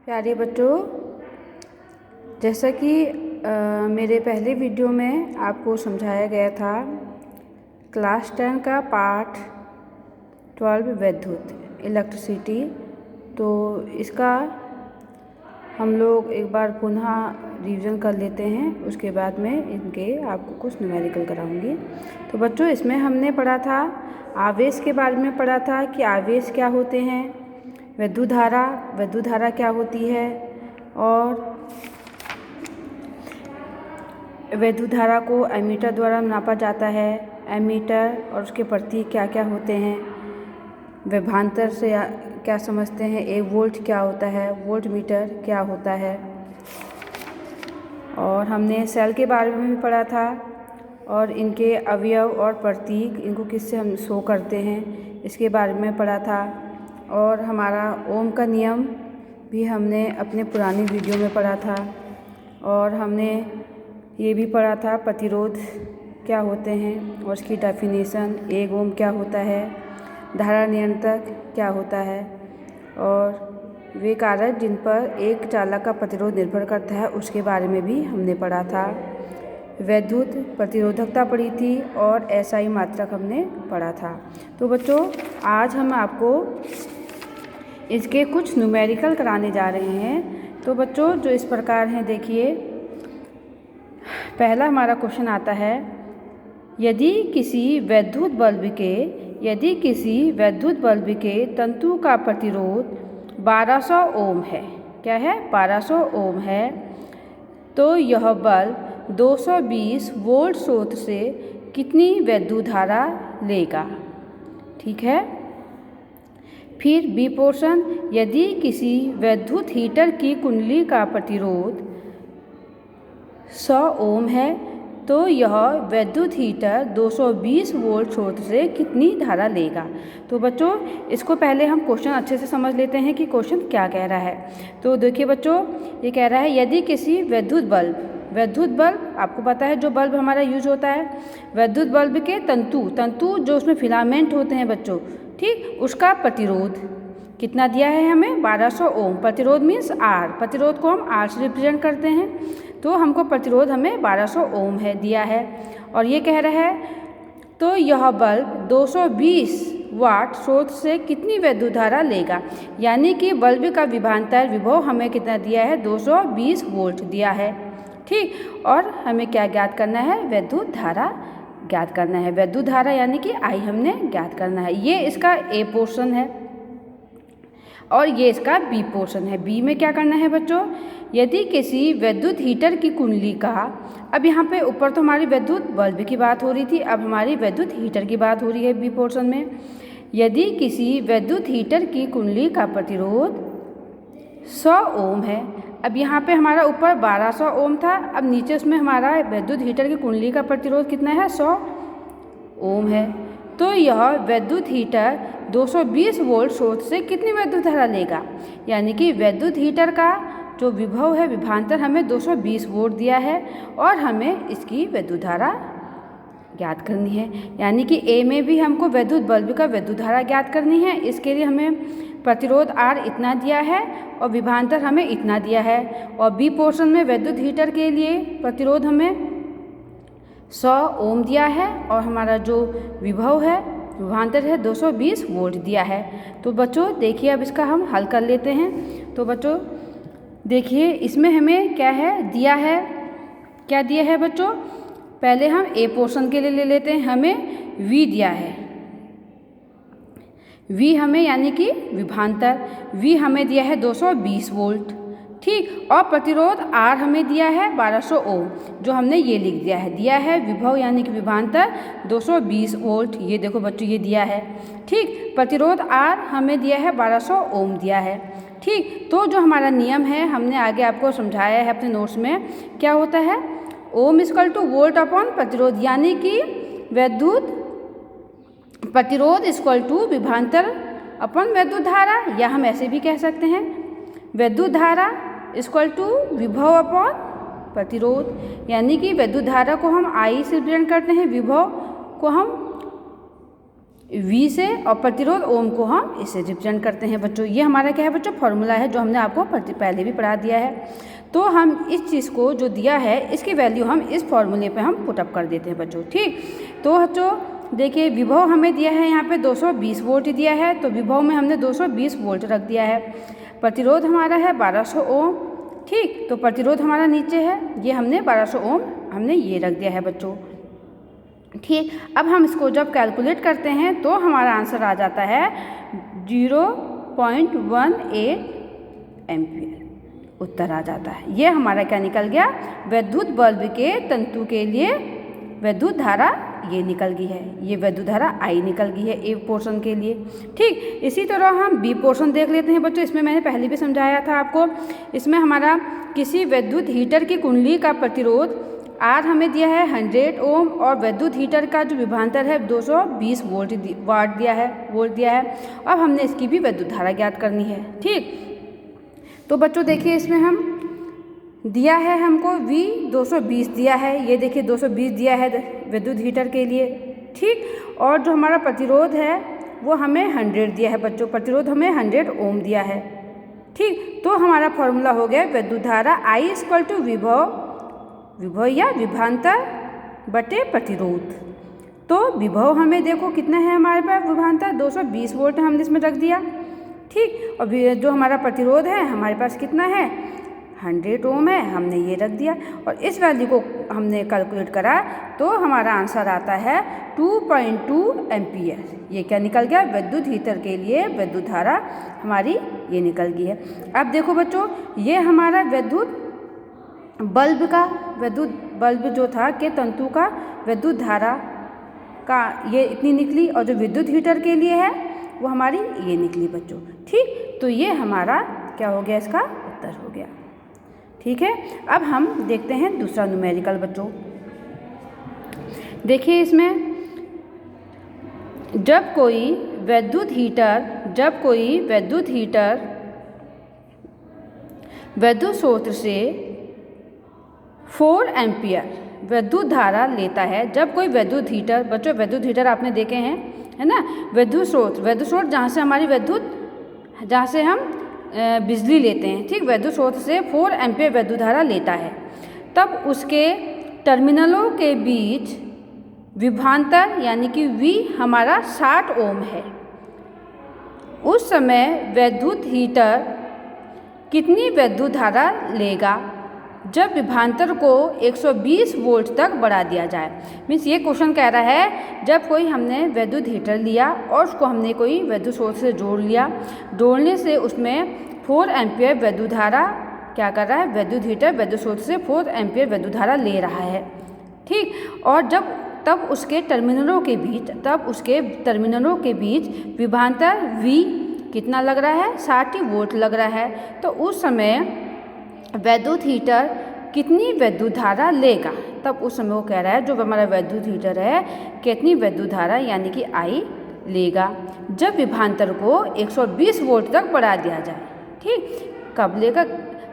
प्यारे बच्चों, जैसा कि मेरे पहले वीडियो में आपको समझाया गया था, क्लास 10 का पार्ट 12 विद्युत इलेक्ट्रिसिटी, तो इसका हम लोग एक बार पुनः रिवीजन कर लेते हैं। उसके बाद में इनके आपको कुछ न्यूमेरिकल कराऊंगी। तो बच्चों, इसमें हमने पढ़ा था आवेश के बारे में पढ़ा था कि आवेश क्या होते हैं, विद्युत धारा क्या होती है, और विद्युत धारा को एमीटर द्वारा नापा जाता है। एमीटर और उसके प्रतीक क्या क्या होते हैं, विभवांतर से क्या समझते हैं, 1 वोल्ट क्या होता है, वोल्ट मीटर क्या होता है। और हमने सेल के बारे में भी पढ़ा था और इनके अवयव और प्रतीक, इनको किससे हम शो करते हैं, इसके बारे में पढ़ा था। और हमारा ओम का नियम भी हमने अपने पुरानी वीडियो में पढ़ा था। और हमने ये भी पढ़ा था प्रतिरोध क्या होते हैं और उसकी डेफिनेशन, 1 ओम क्या होता है, धारा नियंत्रक क्या होता है, और वे कारक जिन पर एक चालक का प्रतिरोध निर्भर करता है उसके बारे में भी हमने पढ़ा था। वैद्युत प्रतिरोधकता पढ़ी थी और एसआई मात्रक हमने पढ़ा था। तो बच्चों, आज हम आपको इसके कुछ न्यूमेरिकल कराने जा रहे हैं। तो बच्चों, जो इस प्रकार हैं, देखिए, पहला हमारा क्वेश्चन आता है, यदि किसी विद्युत बल्ब के तंतु का प्रतिरोध 1200 ओम है, क्या है, 1200 ओम है, तो यह बल्ब 220 वोल्ट स्रोत से कितनी विद्युत धारा लेगा। ठीक है। फिर बी पोर्शन, यदि किसी विद्युत हीटर की कुंडली का प्रतिरोध 100 ओम है, तो यह विद्युत हीटर 220 वोल्ट स्रोत से कितनी धारा लेगा। तो बच्चों, इसको पहले हम क्वेश्चन अच्छे से समझ लेते हैं कि क्वेश्चन क्या कह रहा है। तो देखिए बच्चों, ये कह रहा है यदि किसी विद्युत बल्ब आपको पता है जो बल्ब हमारा यूज होता है, विद्युत बल्ब के तंतु जो उसमें फिलामेंट होते हैं बच्चों, ठीक, उसका प्रतिरोध कितना दिया है हमें, 1200 ओम। प्रतिरोध मीन्स आर, प्रतिरोध को हम आर से रिप्रेजेंट करते हैं, तो हमको प्रतिरोध हमें 1200 ओम है दिया है। और ये कह रहा है तो यह बल्ब 220 वाट स्रोत से कितनी विद्युत धारा लेगा, यानी कि बल्ब का विभवांतर विभव हमें कितना दिया है, 220 वोल्ट दिया है। ठीक, और हमें क्या ज्ञात करना है, विद्युत धारा ज्ञात करना है। विद्युत धारा यानी कि आई हमने ज्ञात करना है। ये इसका ए पोर्शन है और ये इसका बी पोर्शन है। बी में क्या करना है बच्चों, यदि किसी विद्युत हीटर की कुंडली का, अब यहाँ पे ऊपर तो हमारी विद्युत बल्ब की बात हो रही थी, अब हमारी विद्युत हीटर की बात हो रही है बी पोर्शन में। यदि किसी विद्युत हीटर की कुंडली का प्रतिरोध 100 ओम है, अब यहाँ पे हमारा ऊपर 1200 ओम था, अब नीचे उसमें हमारा विद्युत हीटर की कुंडली का प्रतिरोध कितना है, 100 ओम है, तो यह विद्युत हीटर 220 वोल्ट स्रोत से कितनी विद्युत धारा लेगा, यानी कि विद्युत हीटर का जो विभव है, विभवांतर हमें 220 वोल्ट दिया है और हमें इसकी विद्युत धारा ज्ञात करनी है। यानी कि ए में भी हमको विद्युत बल्ब का विद्युत धारा ज्ञात करनी है। इसके लिए हमें प्रतिरोध आर इतना दिया है और विभवांतर हमें इतना दिया है। और बी पोर्शन में विद्युत हीटर के लिए प्रतिरोध हमें 100 ओम दिया है और हमारा जो विभव है, विभवांतर है, 220 वोल्ट दिया है। तो बच्चों देखिए, अब इसका हम हल कर लेते हैं। तो बच्चों देखिए, इसमें हमें क्या है दिया है, क्या दिया है बच्चों, पहले हम ए पोर्शन के लिए ले लेते हैं। हमें वी दिया है, वी हमें यानी कि विभवांतर, वी हमें दिया है 220 वोल्ट, ठीक, और प्रतिरोध आर हमें दिया है 1200 ओम, जो हमने ये लिख दिया है विभव यानी कि विभवांतर 220 वोल्ट, ये देखो बच्चों ये दिया है, ठीक। प्रतिरोध आर हमें दिया है 1200 ओम दिया है, ठीक। तो जो हमारा नियम है, हमने आगे आपको समझाया है अपने नोट्स में, क्या होता है, ओम इक्वल टू वोल्ट अपॉन प्रतिरोध, यानी कि विद्युत प्रतिरोध इक्वल टू विभवांतर अपॉन विद्युत धारा, या हम ऐसे भी कह सकते हैं विद्युत धारा इक्वल टू विभव अपॉन प्रतिरोध, यानी कि विद्युत धारा को हम आई से रिप्रेजेंट करते हैं, विभव को हम V से, और प्रतिरोध ओम को हम इससे रिप्रेजेंट करते हैं बच्चों। ये हमारा क्या है बच्चों, फॉर्मूला है जो हमने आपको पहले भी पढ़ा दिया है। तो हम इस चीज़ को जो दिया है इसकी वैल्यू हम इस फॉर्मूले पे हम पुटअप कर देते हैं बच्चों। ठीक, तो बच्चों देखिए विभव हमें दिया है यहाँ पे 220 वोल्ट दिया है, तो विभव में हमने 220 वोल्ट रख दिया है। प्रतिरोध हमारा है 1200 ओम। ठीक, तो प्रतिरोध हमारा नीचे है, ये हमने 1200 ओम हमने ये रख दिया है बच्चों। ठीक, अब हम इसको जब कैलकुलेट करते हैं तो हमारा आंसर आ जाता है 0.18 एम्पियर उत्तर आ जाता है। ये हमारा क्या निकल गया, विद्युत बल्ब के तंतु के लिए विद्युत धारा ये निकल गई है, ये विद्युत धारा I निकल गई है ए पोर्शन के लिए। ठीक, इसी तरह हम बी पोर्शन देख लेते हैं बच्चों। इसमें मैंने पहले भी समझाया था आपको। इसमें हमारा किसी विद्युत हीटर की कुंडली का प्रतिरोध R हमें दिया है 100 ओम, और विद्युत हीटर का जो विभवांतर है 220 वाट दिया है, वोल्ट दिया है। अब हमने इसकी भी विद्युत धारा ज्ञात करनी है। ठीक, तो बच्चों देखिए इसमें हम दिया है हमको V 220 दिया है, ये देखिए 220 दिया है विद्युत हीटर के लिए। ठीक, और जो हमारा प्रतिरोध है वो हमें 100 दिया है बच्चों, प्रतिरोध हमें 100 ओम दिया है। ठीक, तो हमारा फॉर्मूला हो गया विद्युत धारा I = विभव या विभवांतर बटे प्रतिरोध। तो विभव हमें देखो कितना है हमारे पास, विभवांतर 220 वोल्ट हमने इसमें रख दिया। ठीक, और जो हमारा प्रतिरोध है हमारे पास कितना है, 100 ओम है, हमने ये रख दिया। और इस वैल्यू को हमने कैलकुलेट करा तो हमारा आंसर आता है 2.2 एम्पियर। ये क्या निकल गया, विद्युत हीटर के लिए विद्युत धारा हमारी ये निकल गई है। अब देखो बच्चों, ये हमारा विद्युत बल्ब जो था के तंतु का विद्युत धारा का ये इतनी निकली, और जो विद्युत हीटर के लिए है वो हमारी ये निकली बच्चों। ठीक, तो ये हमारा क्या हो गया, इसका उत्तर हो गया। ठीक है, अब हम देखते हैं दूसरा न्यूमेरिकल बच्चों। देखिए इसमें जब कोई विद्युत हीटर विद्युत स्रोत से 4 एम्पियर विद्युत धारा लेता है। जब कोई विद्युत हीटर, बच्चों विद्युत हीटर आपने देखे हैं है ना, विद्युत स्रोत जहाँ से हमारी जहाँ से हम बिजली लेते हैं। ठीक, विद्युत स्रोत से 4 एम्पियर विद्युत धारा लेता है, तब उसके टर्मिनलों के बीच विभवांतर यानी कि V हमारा 60 ओम है। उस समय विद्युत हीटर कितनी विद्युत धारा लेगा जब विभवांतर को 120 वोल्ट तक बढ़ा दिया जाए। मीन्स ये क्वेश्चन कह रहा है, जब कोई हमने विद्युत हीटर लिया और उसको हमने कोई विद्युत स्रोत से जोड़ लिया, जोड़ने से उसमें 4 एम्पियर विद्युत धारा क्या कर रहा है, विद्युत हीटर विद्युत स्रोत से 4 एम्पियर विद्युत धारा ले रहा है। ठीक, और तब उसके टर्मिनलों के बीच विभवांतर V कितना लग रहा है, 60 वोल्ट लग रहा है। तो उस समय विद्युत हीटर कितनी विद्युत धारा लेगा, तब उस समय वो कह रहा है जो हमारा विद्युत हीटर है कितनी विद्युत धारा यानी कि I लेगा जब विभवांतर को 120 वोल्ट तक बढ़ा दिया जाए। ठीक, कब लेगा,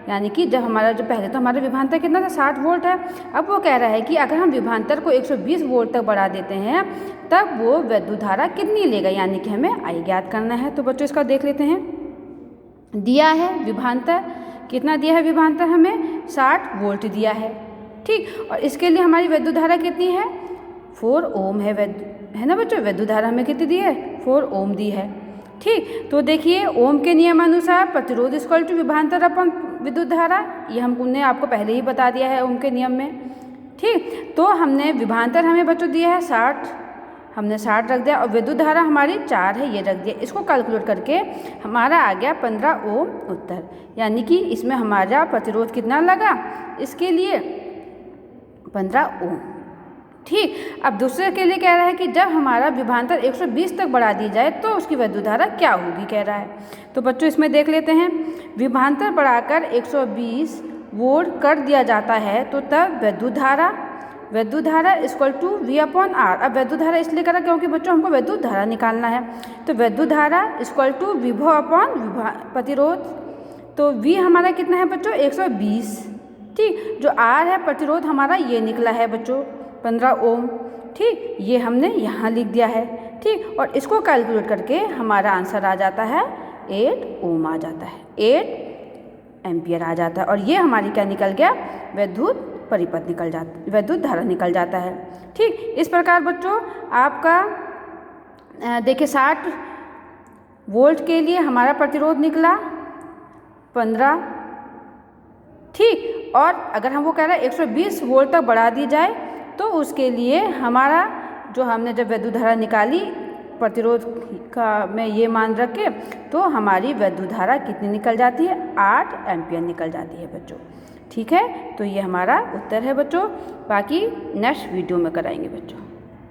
यानी कि जब पहले तो हमारा विभवांतर कितना था, 60 वोल्ट है। अब वो कह रहा है कि अगर हम विभवांतर को 120 वोल्ट तक बढ़ा देते हैं तब वो विद्युत धारा कितनी लेगा, यानी कि हमें I ज्ञात करना है। तो बच्चों इसका देख लेते हैं। दिया है विभवांतर कितना दिया है, विभवांतर हमें 60 वोल्ट दिया है। ठीक, और इसके लिए हमारी विद्युत धारा कितनी है, 4 ओम है ना बच्चों। विद्युत धारा हमें कितनी दी है, 4 ओम दी है। ठीक, तो देखिए ओम के नियमानुसार प्रतिरोध = विभवांतर अपन विद्युत धारा, ये हमने आपको पहले ही बता दिया है ओम के नियम में। ठीक, तो हमने विभवांतर हमें बच्चों दिया है 60, हमने 60 रख दिया, और विद्युत धारा हमारी 4 है, ये रख दिया। इसको कैलकुलेट करके हमारा आ गया 15 ओम उत्तर, यानी कि इसमें हमारा प्रतिरोध कितना लगा, इसके लिए 15 ओम। ठीक, अब दूसरे के लिए कह रहा है कि जब हमारा विभवांतर 120 तक बढ़ा दी जाए तो उसकी विद्युत धारा क्या होगी, कह रहा है। तो बच्चों इसमें देख लेते हैं, विभवांतर बढ़ाकर 120 वोल्ट कर दिया जाता है तो तब विद्युत धारा = V/R। अब विद्युत धारा इसलिए करा क्योंकि बच्चों हमको विद्युत धारा निकालना है। तो विद्युत धारा = विभव प्रतिरोध। तो V हमारा कितना है बच्चों, 120। ठीक, जो R है प्रतिरोध हमारा ये निकला है बच्चों 15 ओम। ठीक, ये हमने यहाँ लिख दिया है ठीक। और इसको कैलकुलेट करके हमारा आंसर आ जाता है 8 ओम आ जाता है, 8 एम्पियर आ जाता है। और ये हमारी क्या निकल गया, विद्युत परिपथ निकल जाता, विद्युत धारा निकल जाता है। ठीक, इस प्रकार बच्चों आपका देखिए 60 वोल्ट के लिए हमारा प्रतिरोध निकला 15। ठीक, और अगर हम वो कह रहे हैं 120 वोल्ट तक बढ़ा दी जाए तो उसके लिए हमारा जो हमने जब विद्युत धारा निकाली प्रतिरोध का में ये मान रखे तो हमारी विद्युत धारा कितनी निकल जाती है, 8 एम्पियर निकल जाती है बच्चों। ठीक है, तो ये हमारा उत्तर है बच्चों। बाकी नेक्स्ट वीडियो में कराएंगे बच्चों।